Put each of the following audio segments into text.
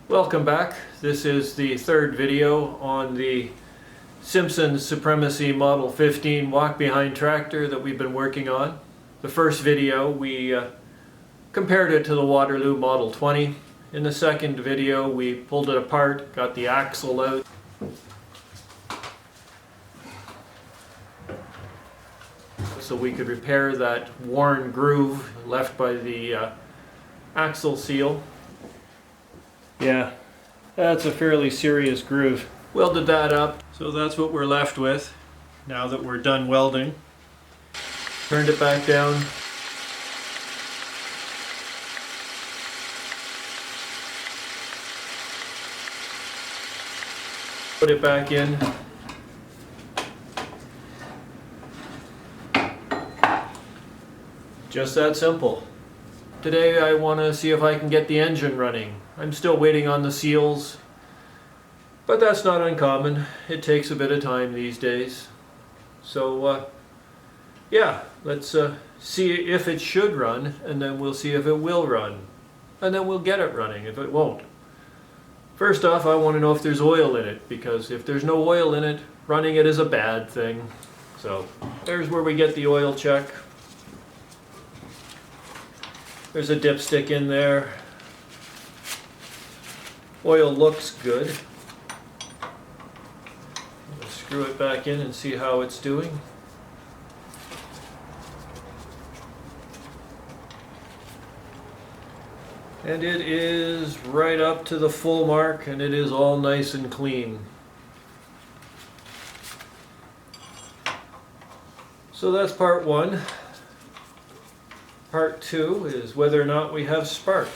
Welcome back. This is the third video on the Simpson Supremacy Model 15 walk-behind tractor that we've been working on. The first video we compared it to the Waterloo Model 20. In the second video we pulled it apart, got the axle out. So we could repair that worn groove left by the axle seal. Yeah, that's a fairly serious groove. Welded that up, so that's what we're left with now that we're done welding. Turned it back down. Put it back in. Just that simple. Today I want to see if I can get the engine running. I'm still waiting on the seals, but that's not uncommon. It takes a bit of time these days. So yeah, let's see if it should run, and then we'll see if it will run. And then we'll get it running if it won't. First off, I want to know if there's oil in it, because if there's no oil in it, running it is a bad thing. So there's where we get the oil check. There's a dipstick in there. Oil looks good. Let's screw it back in and see how it's doing. And it is right up to the full mark, and it is all nice and clean. So that's part one. Part two is whether or not we have spark.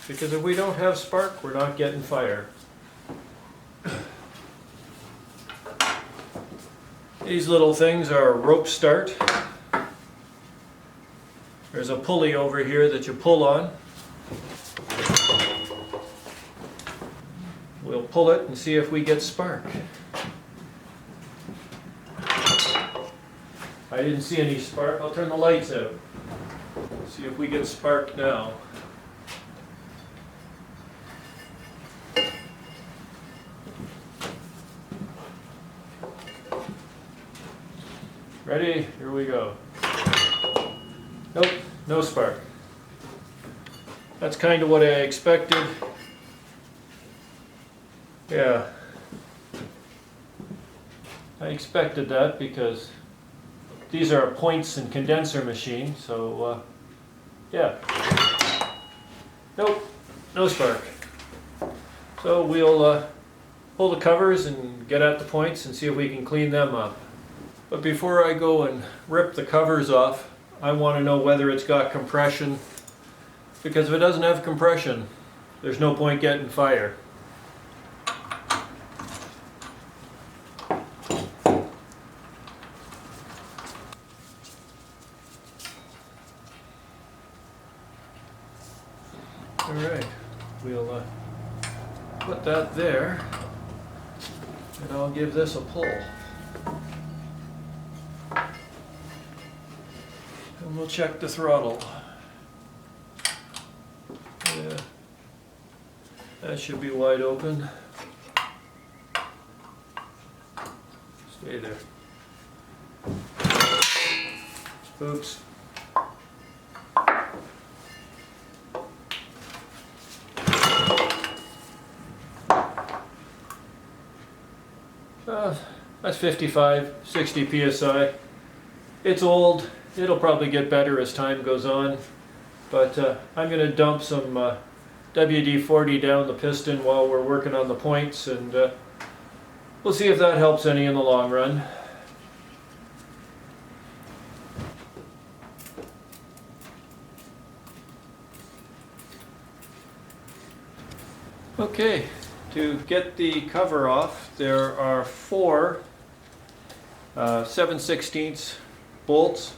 Because if we don't have spark, we're not getting fire. These little things are a rope start. There's a pulley over here that you pull on. We'll pull it and see if we get spark. I didn't see any spark. I'll turn the lights out. See if we get spark now. Ready? Here we go. Nope, no spark. That's kind of what I expected. Yeah. I expected that because these are a points and condenser machine, so yeah. Nope, no spark. So we'll pull the covers and get at the points and see if we can clean them up. But before I go and rip the covers off, I want to know whether it's got compression, because if it doesn't have compression, there's no point getting fire. Alright, we'll put that there, and I'll give this a pull. And we'll check the throttle. Yeah, that should be wide open. Stay there. Oops. That's 55, 60 psi. It's old. It'll probably get better as time goes on. But I'm going to dump some WD-40 down the piston while we're working on the points, and we'll see if that helps any in the long run. Okay. To get the cover off, there are four 7/16 bolts.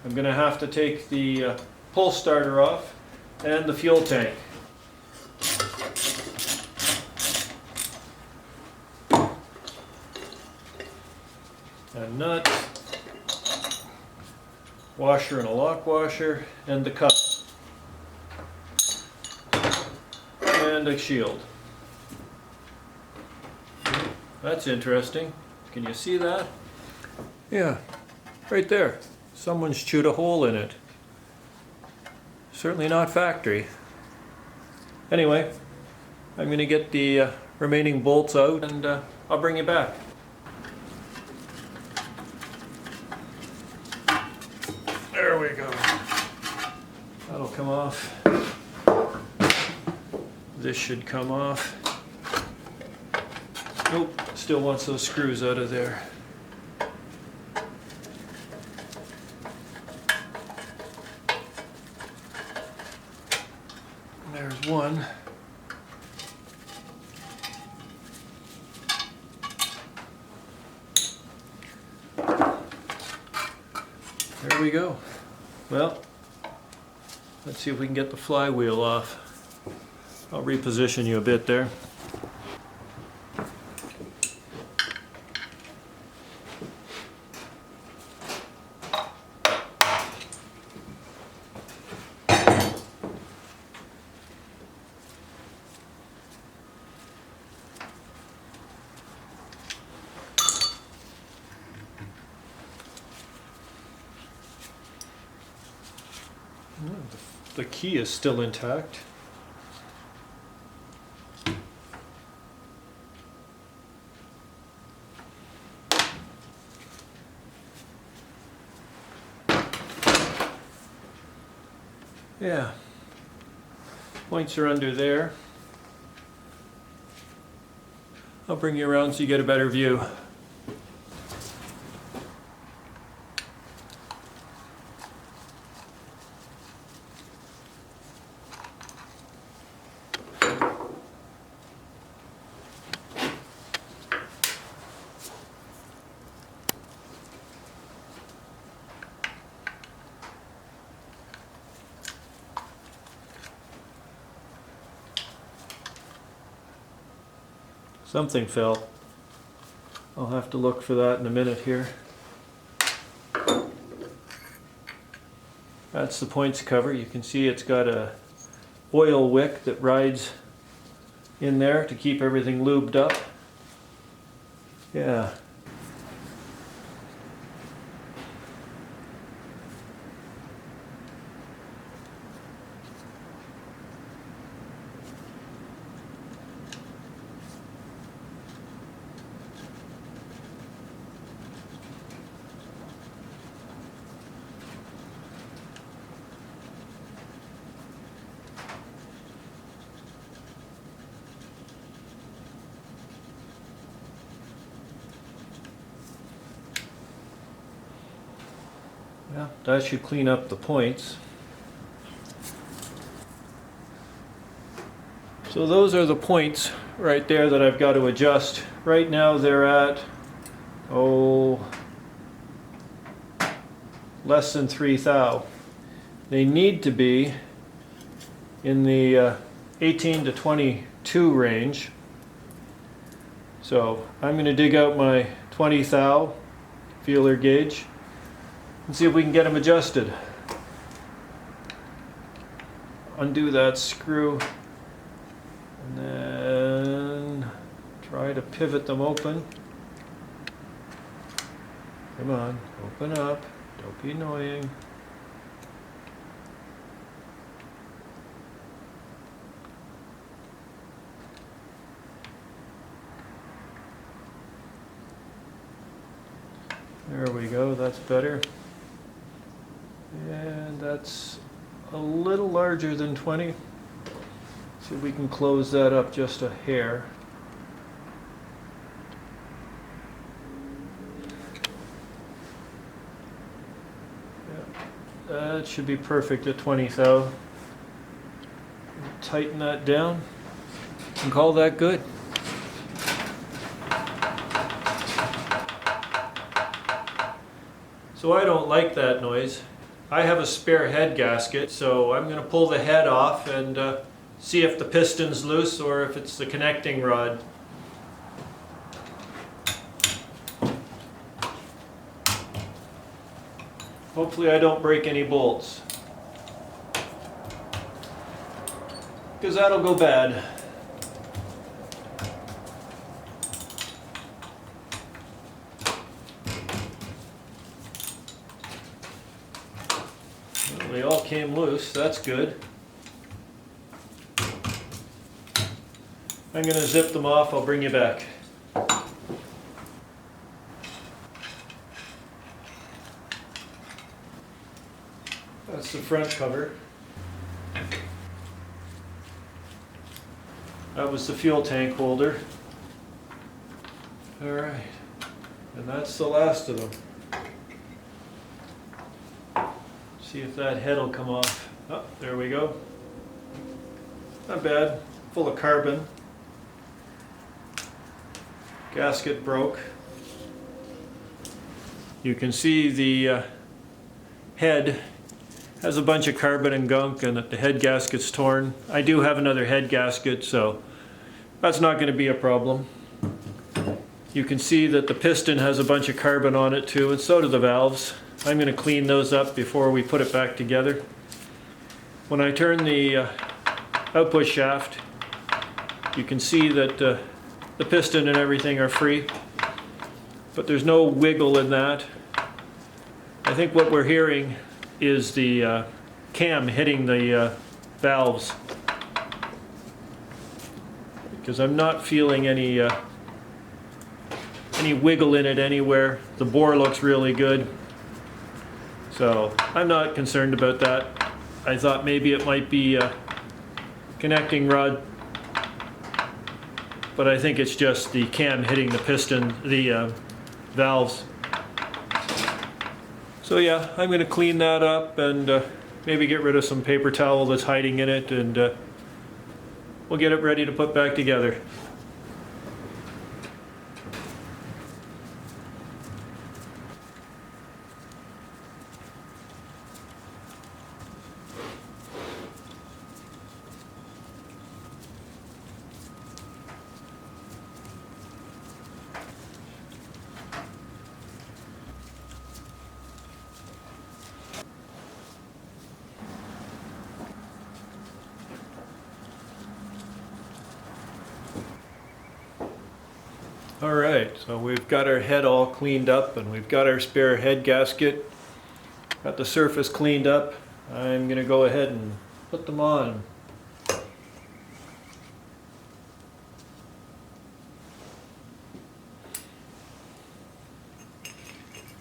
I'm going to have to take the pull starter off and the fuel tank. A nut, washer and a lock washer, and the cup. And a shield. That's interesting. Can you see that? Yeah, right there. Someone's chewed a hole in it. Certainly not factory. Anyway, I'm going to get the remaining bolts out and I'll bring you back. There we go. That'll come off. This should come off. Nope, still wants those screws out of there. There's one. There we go. Well, let's see if we can get the flywheel off. I'll reposition you a bit there. The key is still intact. Yeah, points are under there. I'll bring you around so you get a better view. Something fell. I'll have to look for that in a minute here. That's the points cover. You can see it's got a oil wick that rides in there to keep everything lubed up. Yeah. Yeah, that should clean up the points. So those are the points right there that I've got to adjust. Right now they're at, less than 3 thou. They need to be in the 18 to 22 range. So I'm going to dig out my 20 thou feeler gauge and see if we can get them adjusted. Undo that screw and then try to pivot them open. Come on, open up, don't be annoying. There we go, that's better. And that's a little larger than 20. See if we can close that up just a hair. Yeah. That should be perfect at 20 thou. Tighten that down and call that good. So I don't like that noise. I have a spare head gasket, so I'm going to pull the head off and see if the piston's loose or if it's the connecting rod. Hopefully I don't break any bolts, because that'll go bad. came loose. That's good. I'm going to zip them off. I'll bring you back. That's the front cover. That was the fuel tank holder. All right, and that's the last of them. See if that head will come off. Oh, there we go. Not bad. Full of carbon. Gasket broke. You can see the head has a bunch of carbon and gunk, and that the head gasket's torn. I do have another head gasket, so that's not going to be a problem. You can see that the piston has a bunch of carbon on it too, and so do the valves. I'm going to clean those up before we put it back together. When I turn the output shaft, you can see that the piston and everything are free, but there's no wiggle in that. I think what we're hearing is the cam hitting the valves, because I'm not feeling any wiggle in it anywhere. The bore looks really good, so I'm not concerned about that. I thought maybe it might be a connecting rod, but I think it's just the cam hitting the piston, the valves. So yeah, I'm going to clean that up and maybe get rid of some paper towel that's hiding in it, and we'll get it ready to put back together. Alright, so we've got our head all cleaned up, and we've got our spare head gasket. Got the surface cleaned up. I'm going to go ahead and put them on.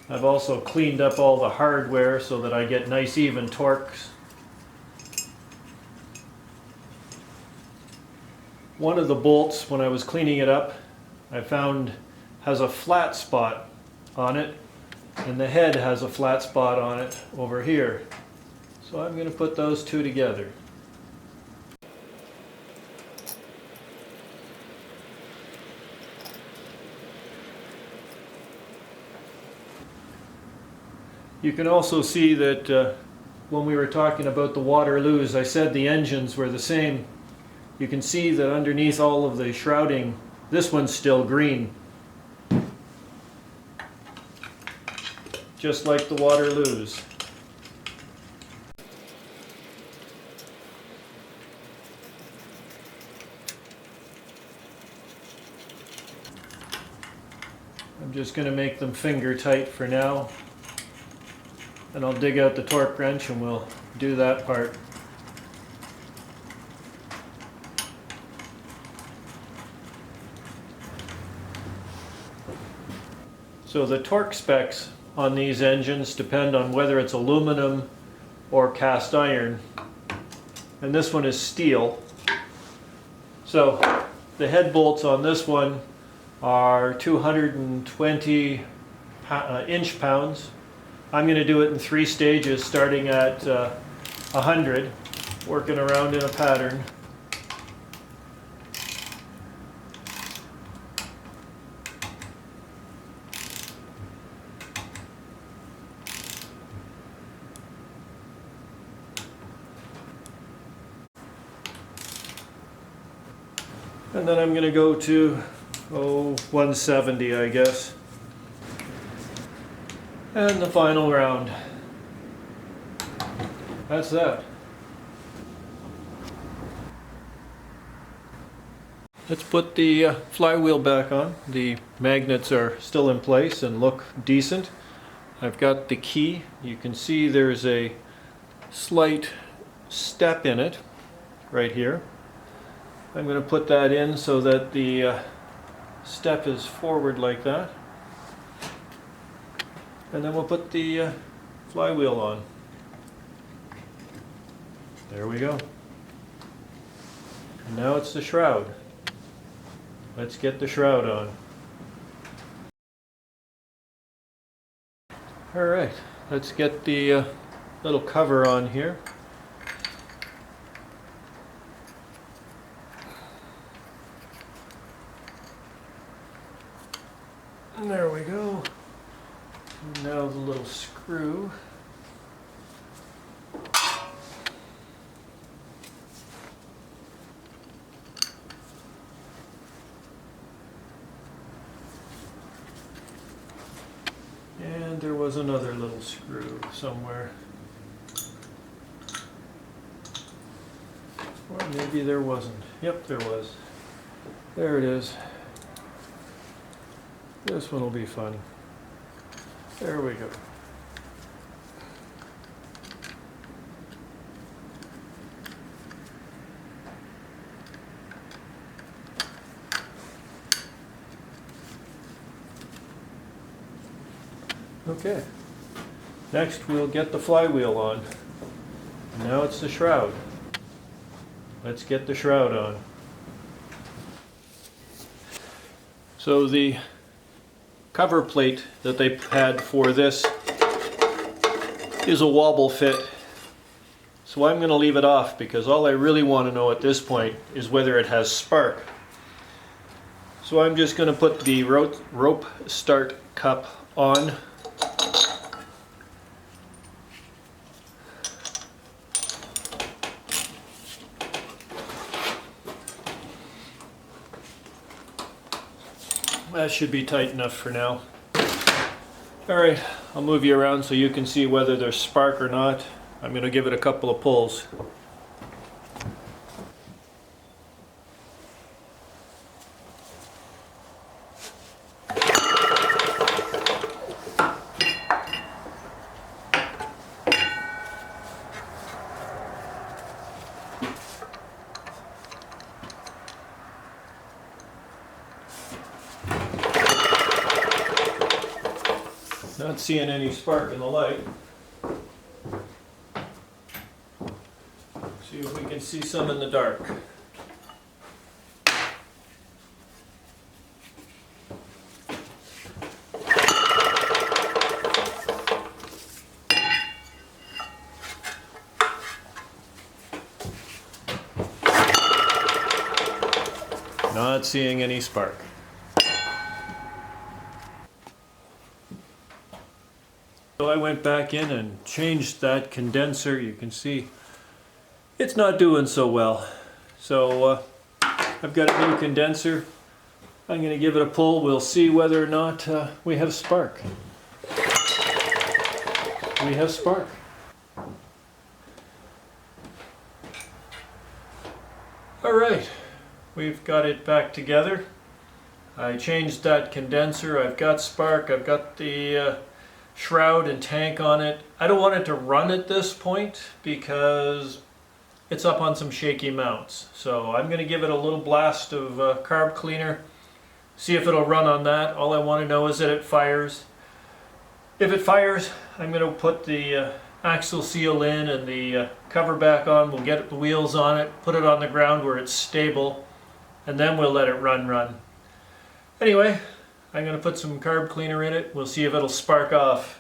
I've also cleaned up all the hardware so that I get nice even torques. One of the bolts, when I was cleaning it up, I found has a flat spot on it, and the head has a flat spot on it over here. So I'm going to put those two together. You can also see that when we were talking about the Waterloos, I said the engines were the same. You can see that underneath all of the shrouding, this one's still green, just like the Waterloos. I'm just going to make them finger tight for now, and I'll dig out the torque wrench and we'll do that part. So the torque specs on these engines depend on whether it's aluminum or cast iron, and this one is steel. So the head bolts on this one are 220 inch-pounds. I'm going to do it in 3 stages, starting at 100, working around in a pattern. And then I'm going to go to 170, I guess. And the final round. That's that. Let's put the flywheel back on. The magnets are still in place and look decent. I've got the key. You can see there's a slight step in it right here. I'm going to put that in so that the step is forward like that. And then we'll put the flywheel on. There we go. And now it's the shroud. Let's get the shroud on. Alright, let's get the little cover on here. And there we go. And now the little screw. And there was another little screw somewhere. Or maybe there wasn't. Yep, there was. There it is. This one will be fun. There we go. Okay. Next we'll get the flywheel on. Now it's the shroud. Let's get the shroud on. So the cover plate that they had for this is a wobble fit. So I'm going to leave it off because all I really want to know at this point is whether it has spark. So I'm just going to put the rope start cup on. That should be tight enough for now. Alright, I'll move you around so you can see whether there's spark or not. I'm going to give it a couple of pulls. Not seeing any spark in the light. See if we can see some in the dark. Not seeing any spark. So I went back in and changed that condenser. You can see it's not doing so well. So I've got a new condenser. I'm going to give it a pull. We'll see whether or not we have spark. We have spark. All right, we've got it back together. I changed that condenser. I've got spark. I've got the shroud and tank on it. I don't want it to run at this point because it's up on some shaky mounts. So I'm going to give it a little blast of carb cleaner, see if it'll run on that. All I want to know is that it fires. If it fires, I'm going to put the axle seal in and the cover back on. We'll get the wheels on it, put it on the ground where it's stable, and then we'll let it run. Anyway, I'm going to put some carb cleaner in it. We'll see if it'll spark off.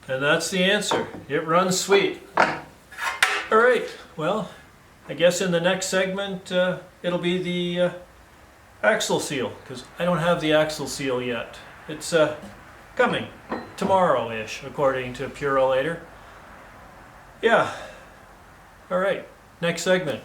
And that's the answer. It runs sweet. Alright, well, I guess in the next segment it'll be the axle seal, because I don't have the axle seal yet. It's coming tomorrow-ish, according to Purolator. Yeah. Alright, next segment.